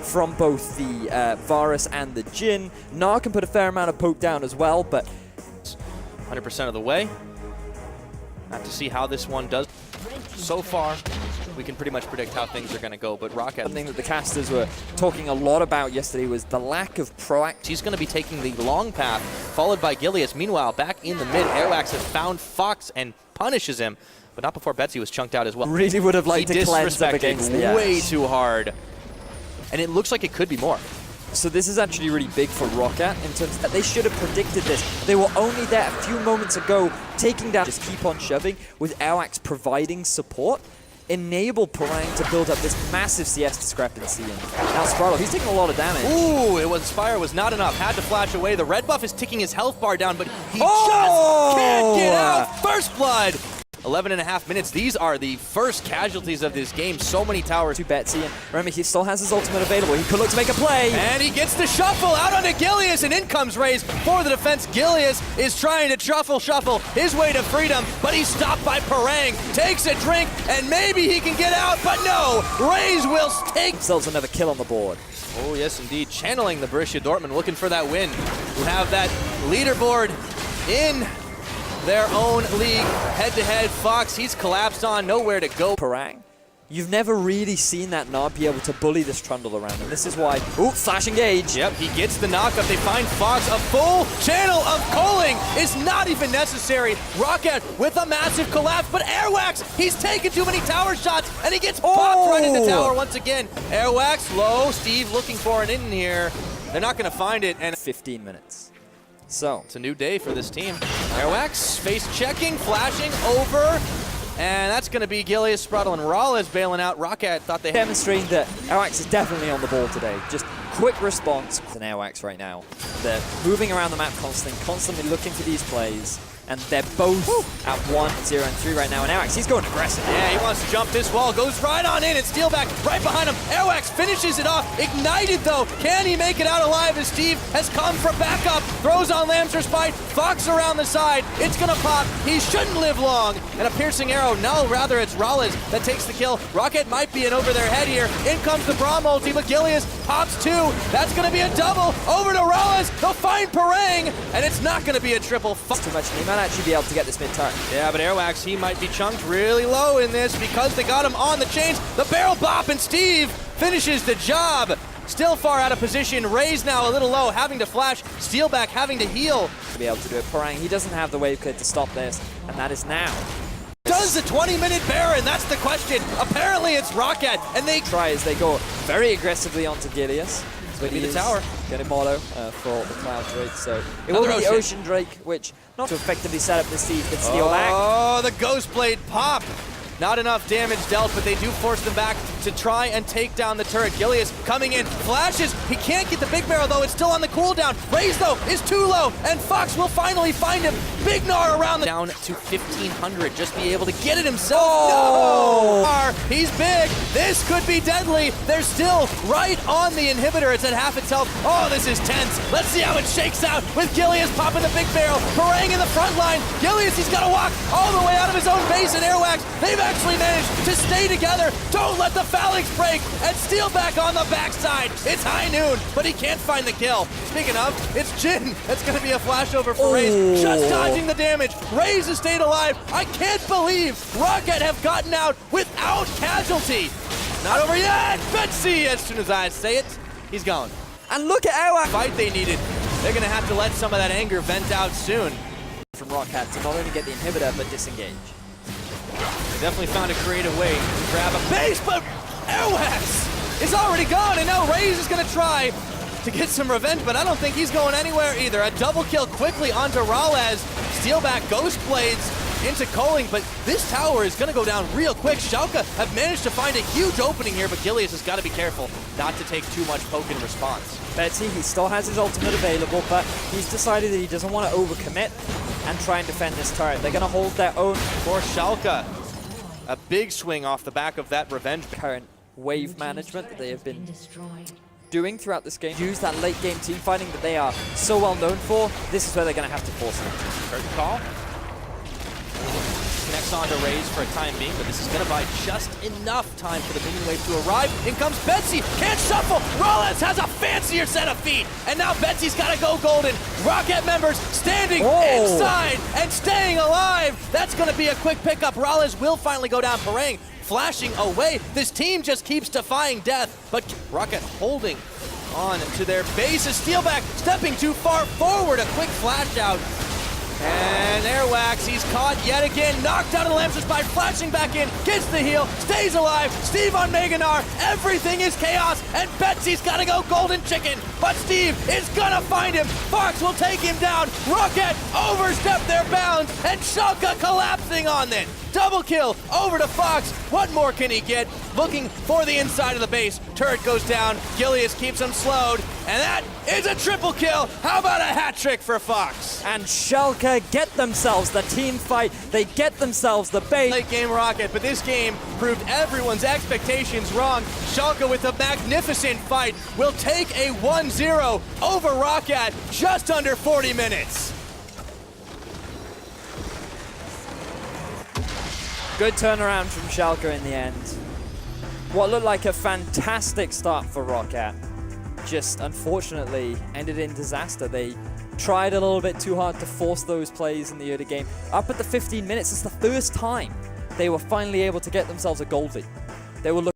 from both the Varus and the Jhin. Gnar can put a fair amount of poke down as well, but 100% of the way. Have to see how this one does. So far, we can pretty much predict how things are going to go, but Roccat... Something that the casters were talking a lot about yesterday was the lack of proactive. He's going to be taking the long path, followed by Gilius. Meanwhile, back in the mid, Airwaks has found Fox and punishes him, but not before Betsy was chunked out as well. Really would have liked to cleanse up against the way too hard. And it looks like it could be more. So this is actually really big for Roccat in terms that they should have predicted this. They were only there a few moments ago, taking down, just keep on shoving, with Airwaks providing support, enable Parang to build up this massive CS discrepancy. And now sprattel, he's taking a lot of damage. Ooh, Fire was not enough. Had to flash away. The red buff is ticking his health bar down, but he just can't get out. First blood. 11.5 minutes. These are the first casualties of this game. So many towers. To Betsy, and remember, he still has his ultimate available. He could look to make a play. And he gets the shuffle out onto Gilius, and in comes Ryze for the defense. Gilius is trying to shuffle his way to freedom, but he's stopped by Parang. Takes a drink, and maybe he can get out, but no! Ryze will take themselves another kill on the board. Oh, yes, indeed. Channeling the Borussia Dortmund, looking for that win. Who have that leaderboard in their own league, head-to-head. Fox, he's collapsed on, nowhere to go. Parang, you've never really seen that Gnar be able to bully this Trundle around, and this is why. Ooh, flash engage. Yep, he gets the knockup. They find Fox. A full channel of culling is not even necessary. Roccat with a massive collapse, but Airwaks, he's taken too many tower shots, and he gets popped right into tower once again. Airwaks low. Steve looking for an in here. They're not going to find it. And 15 minutes. So it's a new day for this team. Airwaks face checking, flashing over, and that's going to be Gilius, sprattel, and MrRalleZ bailing out. Roccat thought they demonstrating that Airwaks is definitely on the ball today. Just quick response with an Airwaks right now. They're moving around the map constantly looking for these plays. And they're both at 1, 0, and 3 right now. And Airwaks, he's going aggressive. Yeah, he wants to jump this wall. Goes right on in, and Steelback right behind him. Airwaks finishes it off. Ignited, though. Can he make it out alive as Steve has come for backup? Throws on Lamster's Bite. Fox around the side. It's going to pop. He shouldn't live long. And a piercing arrow. No, rather it's RALEZ that takes the kill. Roccat might be in over their head here. In comes the Braum ulti, but Gilius pops 2. That's going to be a double. Over to RALEZ. They'll find Parang, and it's not going to be a triple. It's too much. He might actually be able to get this mid-turn. Yeah, but Airwaks, he might be chunked really low in this because they got him on the chains. The barrel bop, and Steve finishes the job. Still far out of position. Ryze now a little low, having to flash. Steelback having to heal. To be able to do it. Parang, he doesn't have the wave clear to stop this, and that is now. Does the 20-minute Baron? That's the question. Apparently it's Roccat, and they try as they go very aggressively onto Gilius. Maybe the tower. Get a motto for the Cloud Drake, so it will be the Ocean Drake, which not to effectively set up the siege, but Steelback. Oh, the Ghost Blade pop. Not enough damage dealt, but they do force them back to try and take down the turret. Gilius coming in, flashes. He can't get the big barrel, though. It's still on the cooldown. Ryze, though, is too low, and Fox will finally find him. Big Gnar around the... Down to 1,500, just be able to get it himself. Oh. No! He's big. This could be deadly. They're still right on the inhibitor. It's at half its health. Oh, this is tense. Let's see how it shakes out with Gilius popping the big barrel. Parang in the front line. Gilius, he's got to walk all the way out of his own base, and Airwaks, they've actually managed to stay together. Don't let the phalanx break, and Steelback on the backside. It's high noon, but he can't find the kill. Speaking of, it's Jhin. That's going to be a flashover for Ryze. Just dodging the damage. Ryze has stayed alive. I can't believe Roccat have gotten out without casualty. Not over yet. Betsy, as soon as I say it, he's gone. And look at our fight they needed. They're going to have to let some of that anger vent out soon. From Roccat to not only get the inhibitor, but disengage. They definitely found a creative way to grab a base, but Airwaks is already gone, and now Ryze is going to try to get some revenge, but I don't think he's going anywhere either. A double kill quickly onto RALEZ. Steelback Ghost Blades into culling, but this tower is going to go down real quick. Schalke have managed to find a huge opening here, but Gilius has got to be careful not to take too much poke in response. Betsy, he still has his ultimate available, but he's decided that he doesn't want to overcommit and try and defend this turret. They're going to hold their own. For Schalke, a big swing off the back of that revenge. Current wave management that they have been doing throughout this game. Use that late game team fighting that they are so well known for. This is where they're going to have to force it. Curtain call. Connects focus on to Ryze for a time being, but this is going to buy just enough time for the minion wave to arrive. In comes Betsy, can't shuffle. MrRalleZ has a fancier set of feet, and now Betsy's got to go golden. Roccat members standing inside and staying alive. That's going to be a quick pickup. MrRalleZ will finally go down. Parang flashing away. This team just keeps defying death, but Roccat holding on to their base. As Steelback stepping too far forward, a quick flash out. And Airwaks, he's caught yet again, knocked out of the lamps just by flashing back in, gets the heal, stays alive. Steve on Gnar, everything is chaos, and Betsy's gotta go golden chicken, but Steve is gonna find him. Fox will take him down. Roccat overstepped their bounds, and Schalke collapsing on it. Double kill over to Fox. What more can he get? Looking for the inside of the base. Turret goes down. Gilius keeps him slowed. And that is a triple kill. How about a hat trick for Fox? And Schalke get themselves the team fight. They get themselves the bait. Late game Roccat, but this game proved everyone's expectations wrong. Schalke with a magnificent fight will take a 1-0 over Roccat just under 40 minutes. Good turnaround from Schalke in the end. What looked like a fantastic start for Roccat just unfortunately ended in disaster. They tried a little bit too hard to force those plays in the early game. Up at the 15 minutes, it's the first time they were finally able to get themselves a goal lead. They were looking